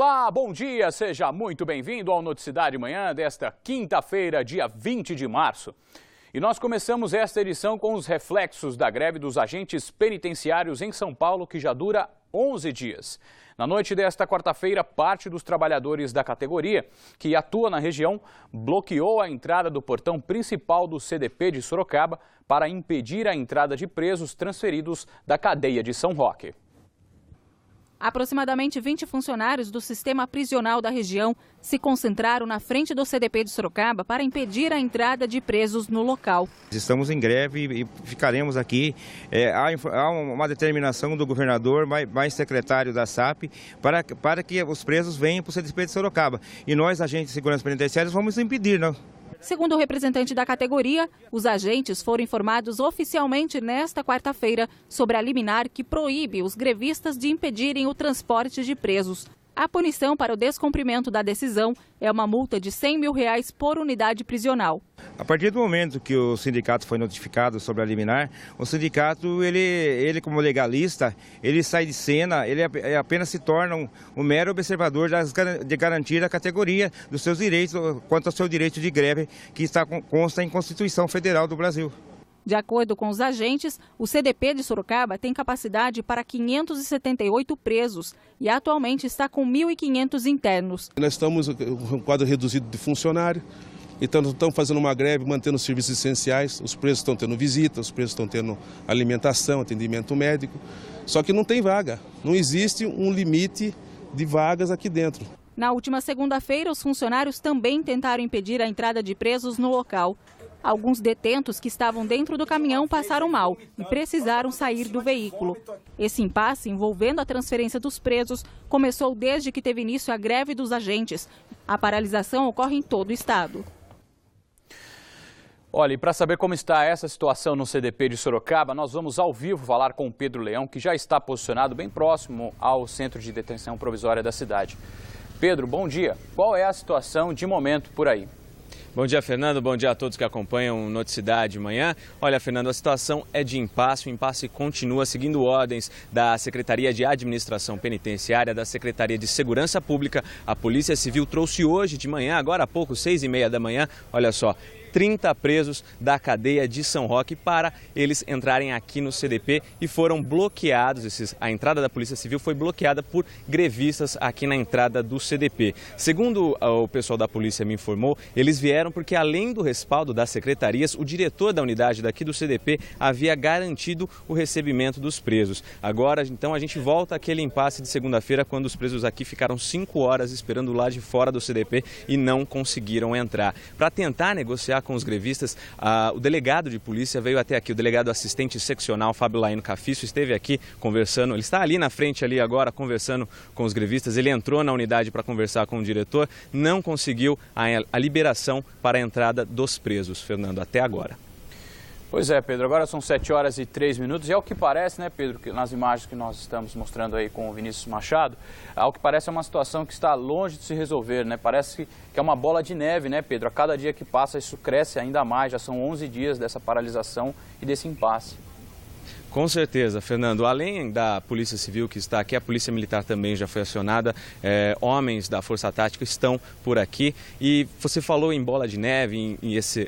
Olá, bom dia, seja muito bem-vindo ao Noticidade Manhã desta quinta-feira, dia 20 de março. E nós começamos esta edição com os reflexos da greve dos agentes penitenciários em São Paulo, que já dura 11 dias. Na noite desta quarta-feira, parte dos trabalhadores da categoria, que atua na região, bloqueou a entrada do portão principal do CDP de Sorocaba para impedir a entrada de presos transferidos da cadeia de São Roque. Aproximadamente 20 funcionários do sistema prisional da região se concentraram na frente do CDP de Sorocaba para impedir a entrada de presos no local. Estamos em greve e ficaremos aqui. Há uma determinação do governador, mais secretário da SAP, para que os presos venham para o CDP de Sorocaba. E nós, agentes de segurança penitenciária, vamos impedir, não? Segundo o representante da categoria, os agentes foram informados oficialmente nesta quarta-feira sobre a liminar que proíbe os grevistas de impedirem o transporte de presos. A punição para o descumprimento da decisão é uma multa de R$100 mil por unidade prisional. A partir do momento que o sindicato foi notificado sobre a liminar, o sindicato, ele como legalista, ele sai de cena, ele apenas se torna um mero observador de garantir a categoria dos seus direitos, quanto ao seu direito de greve, que consta em Constituição Federal do Brasil. De acordo com os agentes, o CDP de Sorocaba tem capacidade para 578 presos e atualmente está com 1.500 internos. Nós estamos com um quadro reduzido de funcionário, então estamos fazendo uma greve, mantendo os serviços essenciais, os presos estão tendo visita, os presos estão tendo alimentação, atendimento médico, só que não tem vaga, não existe um limite de vagas aqui dentro. Na última segunda-feira, os funcionários também tentaram impedir a entrada de presos no local. Alguns detentos que estavam dentro do caminhão passaram mal e precisaram sair do veículo. Esse impasse envolvendo a transferência dos presos começou desde que teve início a greve dos agentes. A paralisação ocorre em todo o estado. Olha, e para saber como está essa situação no CDP de Sorocaba, nós vamos ao vivo falar com o Pedro Leão, que já está posicionado bem próximo ao centro de detenção provisória da cidade. Pedro, bom dia. Qual é a situação de momento por aí? Bom dia, Fernando. Bom dia a todos que acompanham o Noticidade Manhã. Olha, Fernando, a situação é de impasse. O impasse continua seguindo ordens da Secretaria de Administração Penitenciária, da Secretaria de Segurança Pública. A Polícia Civil trouxe hoje de manhã, agora há pouco, 6h30 da manhã, olha só, 30 presos da cadeia de São Roque para eles entrarem aqui no CDP e foram bloqueados. A entrada da Polícia Civil foi bloqueada por grevistas aqui na entrada do CDP. Segundo o pessoal da polícia me informou, eles vieram porque, além do respaldo das secretarias, o diretor da unidade daqui do CDP havia garantido o recebimento dos presos. Agora, então, a gente volta àquele impasse de segunda-feira, quando os presos aqui ficaram 5 horas esperando lá de fora do CDP e não conseguiram entrar. Para tentar negociar com os grevistas, o delegado de polícia veio até aqui, o delegado assistente seccional Fábio Laino Cafisso esteve aqui conversando, ele está ali na frente ali agora conversando com os grevistas, ele entrou na unidade para conversar com o diretor, não conseguiu a liberação para a entrada dos presos, Fernando, até agora. Pois é, Pedro, agora são 7h03 e é o que parece, né, Pedro, que nas imagens que nós estamos mostrando aí com o Vinícius Machado, ao que parece é uma situação que está longe de se resolver, né? Parece que é uma bola de neve, né, Pedro? A cada dia que passa isso cresce ainda mais, já são 11 dias dessa paralisação e desse impasse. Com certeza, Fernando. Além da Polícia Civil que está aqui, a Polícia Militar também já foi acionada. Homens da Força Tática estão por aqui. E você falou em bola de neve,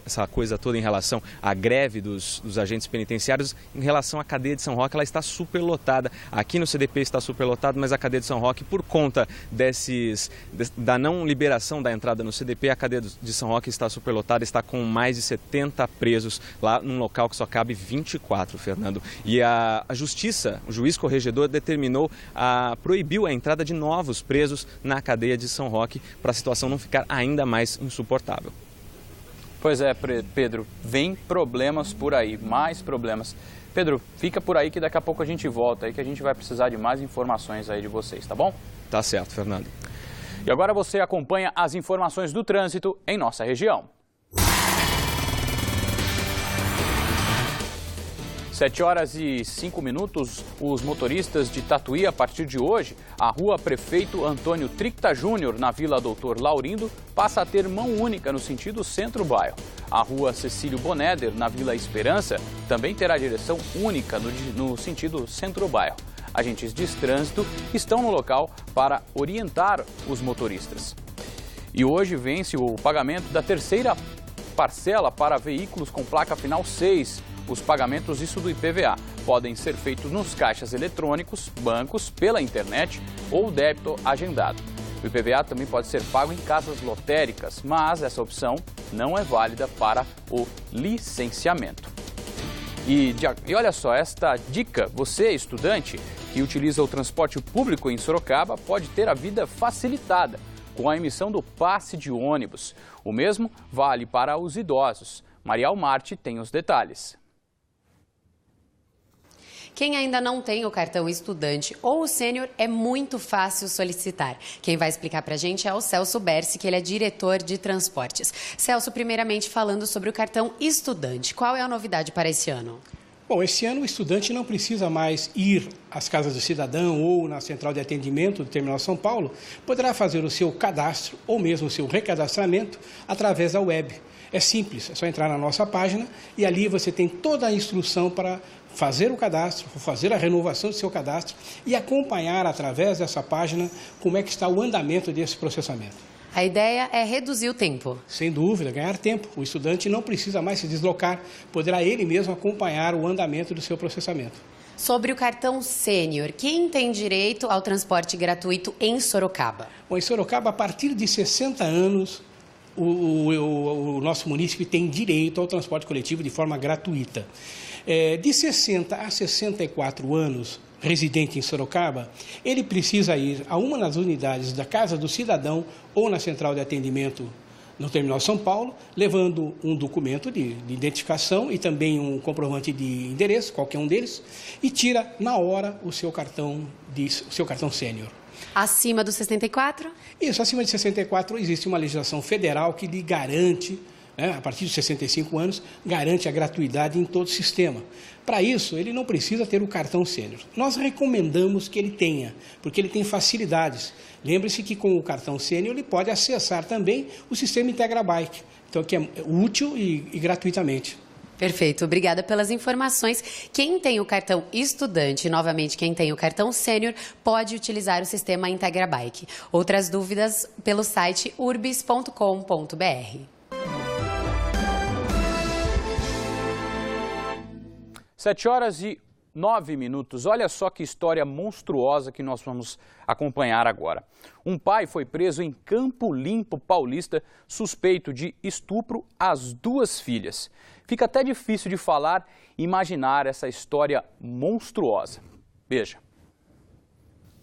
essa coisa toda em relação à greve dos agentes penitenciários. Em relação à cadeia de São Roque, ela está superlotada. Aqui no CDP está superlotado, mas a cadeia de São Roque, por conta da não liberação da entrada no CDP, a cadeia de São Roque está superlotada, está com mais de 70 presos lá num local que só cabe 24, Fernando. E a Justiça, o juiz corregedor, proibiu a entrada de novos presos na cadeia de São Roque para a situação não ficar ainda mais insuportável. Pois é, Pedro, vem problemas por aí, mais problemas. Pedro, fica por aí que daqui a pouco a gente volta, aí que a gente vai precisar de mais informações aí de vocês, tá bom? Tá certo, Fernando. E agora você acompanha as informações do trânsito em nossa região. 7h05, os motoristas de Tatuí, a partir de hoje, a rua Prefeito Antônio Tricta Júnior, na Vila Doutor Laurindo, passa a ter mão única no sentido centro-bairro. A rua Cecílio Boneder, na Vila Esperança, também terá direção única no sentido centro-bairro. agentes de trânsito estão no local para orientar os motoristas. E hoje vence o pagamento da terceira parcela para veículos com placa final 6. Os pagamentos, isso do IPVA, podem ser feitos nos caixas eletrônicos, bancos, pela internet ou débito agendado. O IPVA também pode ser pago em casas lotéricas, mas essa opção não é válida para o licenciamento. E olha só, esta dica, você estudante que utiliza o transporte público em Sorocaba pode ter a vida facilitada com a emissão do passe de ônibus. O mesmo vale para os idosos. Maria Almarte tem os detalhes. Quem ainda não tem o cartão estudante ou o sênior, é muito fácil solicitar. Quem vai explicar para a gente é o Celso Bersi, que ele é diretor de transportes. Celso, primeiramente falando sobre o cartão estudante. Qual é a novidade para esse ano? Bom, esse ano o estudante não precisa mais ir às casas do cidadão ou na central de atendimento do Terminal São Paulo, poderá fazer o seu cadastro ou mesmo o seu recadastramento através da web. É simples, é só entrar na nossa página e ali você tem toda a instrução para fazer o cadastro, fazer a renovação do seu cadastro e acompanhar através dessa página como é que está o andamento desse processamento. A ideia é reduzir o tempo. Sem dúvida, ganhar tempo. O estudante não precisa mais se deslocar, poderá ele mesmo acompanhar o andamento do seu processamento. Sobre o cartão sênior, quem tem direito ao transporte gratuito em Sorocaba? Bom, em Sorocaba, a partir de 60 anos, o nosso município tem direito ao transporte coletivo de forma gratuita. De 60 a 64 anos, residente em Sorocaba, ele precisa ir a uma das unidades da Casa do Cidadão ou na central de atendimento no Terminal São Paulo, levando um documento de identificação e também um comprovante de endereço, qualquer um deles, e tira na hora o seu cartão sênior. Acima dos 64? Isso, acima de 64 existe uma legislação federal que lhe garante, a partir de 65 anos, garante a gratuidade em todo o sistema. Para isso, ele não precisa ter o cartão sênior. Nós recomendamos que ele tenha, porque ele tem facilidades. Lembre-se que com o cartão sênior ele pode acessar também o sistema IntegraBike, então que é útil e gratuitamente. Perfeito, obrigada pelas informações. Quem tem o cartão estudante, novamente quem tem o cartão sênior, pode utilizar o sistema IntegraBike. Outras dúvidas pelo site urbis.com.br. 7h09. Olha só que história monstruosa que nós vamos acompanhar agora. Um pai foi preso em Campo Limpo Paulista, suspeito de estupro às 2 filhas. Fica até difícil de falar e imaginar essa história monstruosa. Veja.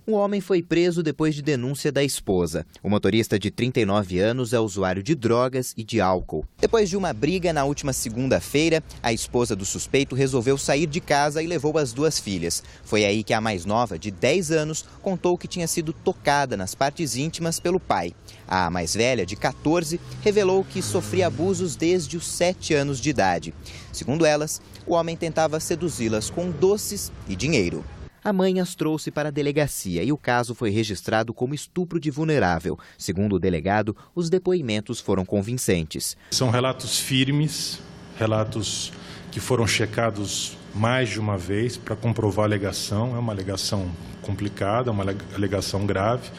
Um homem foi preso depois de denúncia da esposa. O motorista de 39 anos é usuário de drogas e de álcool. Depois de uma briga na última segunda-feira, a esposa do suspeito resolveu sair de casa e levou as 2 filhas. Foi aí que a mais nova, de 10 anos, contou que tinha sido tocada nas partes íntimas pelo pai. A mais velha, de 14, revelou que sofria abusos desde os 7 anos de idade. Segundo elas, o homem tentava seduzi-las com doces e dinheiro. A mãe as trouxe para a delegacia e o caso foi registrado como estupro de vulnerável. Segundo o delegado, os depoimentos foram convincentes. São relatos firmes, relatos que foram checados mais de uma vez para comprovar a alegação. É uma alegação complicada, uma alegação grave,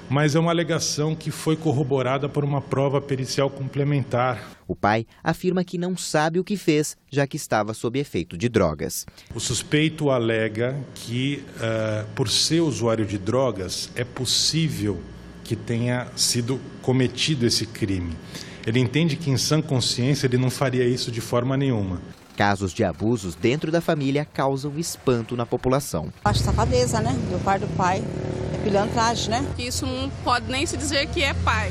mas é uma alegação que foi corroborada por uma prova pericial complementar. O pai afirma que não sabe o que fez, já que estava sob efeito de drogas. O suspeito alega que, por ser usuário de drogas, é possível que tenha sido cometido esse crime. Ele entende que, em sã consciência, ele não faria isso de forma nenhuma. Casos de abusos dentro da família causam espanto na população. Acho safadeza, né? Do pai do pai. É pilantragem, né? Isso não pode nem se dizer que é pai,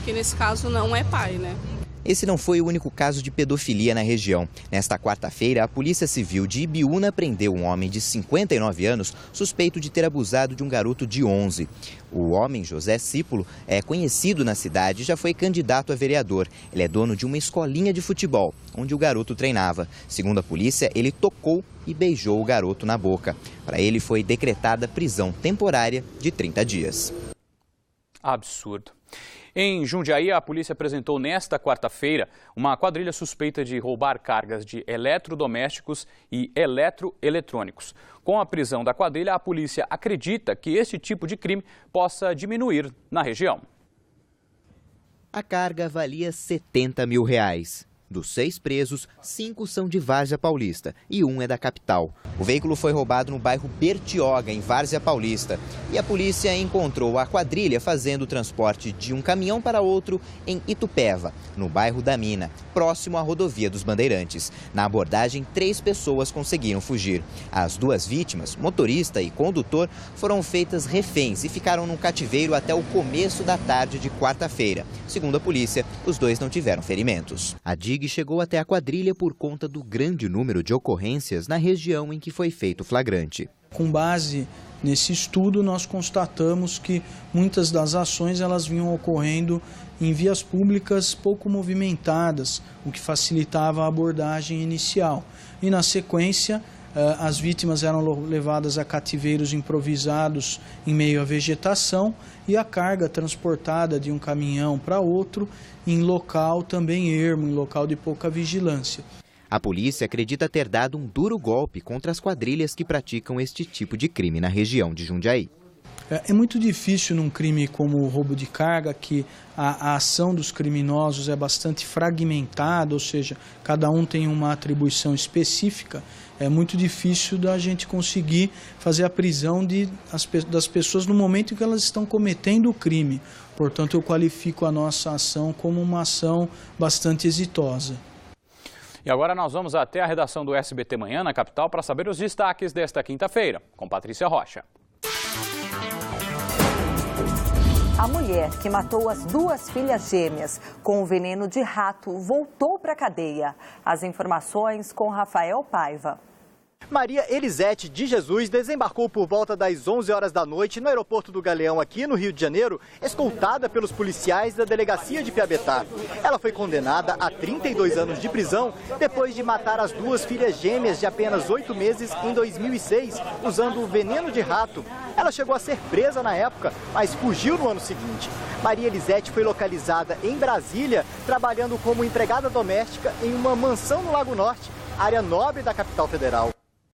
que nesse caso não é pai, né? Esse não foi o único caso de pedofilia na região. Nesta quarta-feira, a Polícia Civil de Ibiúna prendeu um homem de 59 anos suspeito de ter abusado de um garoto de 11. O homem, José Cípulo, é conhecido na cidade e já foi candidato a vereador. Ele é dono de uma escolinha de futebol, onde o garoto treinava. Segundo a polícia, ele tocou e beijou o garoto na boca. Para ele foi decretada prisão temporária de 30 dias. Absurdo. Em Jundiaí, a polícia apresentou nesta quarta-feira uma quadrilha suspeita de roubar cargas de eletrodomésticos e eletroeletrônicos. Com a prisão da quadrilha, a polícia acredita que este tipo de crime possa diminuir na região. A carga valia R$70 mil. Dos 6 presos, 5 são de Várzea Paulista e 1 é da capital. O veículo foi roubado no bairro Bertioga, em Várzea Paulista. E a polícia encontrou a quadrilha fazendo o transporte de um caminhão para outro em Itupeva, no bairro da Mina, próximo à rodovia dos Bandeirantes. Na abordagem, 3 pessoas conseguiram fugir. As 2 vítimas, motorista e condutor, foram feitas reféns e ficaram no cativeiro até o começo da tarde de quarta-feira. Segundo a polícia, os 2 não tiveram ferimentos. A DIG chegou até a quadrilha por conta do grande número de ocorrências na região em que foi feito o flagrante. Com base nesse estudo, nós constatamos que muitas das ações elas vinham ocorrendo em vias públicas pouco movimentadas, o que facilitava a abordagem inicial. E na sequência, as vítimas eram levadas a cativeiros improvisados em meio à vegetação e a carga transportada de um caminhão para outro em local também ermo, em local de pouca vigilância. A polícia acredita ter dado um duro golpe contra as quadrilhas que praticam este tipo de crime na região de Jundiaí. É muito difícil num crime como o roubo de carga, que a ação dos criminosos é bastante fragmentada, ou seja, cada um tem uma atribuição específica. É muito difícil da gente conseguir fazer a prisão das pessoas no momento em que elas estão cometendo o crime. Portanto, eu qualifico a nossa ação como uma ação bastante exitosa. E agora nós vamos até a redação do SBT Manhã, na capital, para saber os destaques desta quinta-feira, com Patrícia Rocha. A mulher que matou as 2 filhas gêmeas com o veneno de rato voltou para a cadeia. As informações com Rafael Paiva. Maria Elisete de Jesus desembarcou por volta das 11 horas da noite no aeroporto do Galeão, aqui no Rio de Janeiro, escoltada pelos policiais da delegacia de Piabetá. Ela foi condenada a 32 anos de prisão depois de matar as 2 filhas gêmeas de apenas 8 meses em 2006, usando o veneno de rato. Ela chegou a ser presa na época, mas fugiu no ano seguinte. Maria Elisete foi localizada em Brasília, trabalhando como empregada doméstica em uma mansão no Lago Norte, área nobre da capital federal.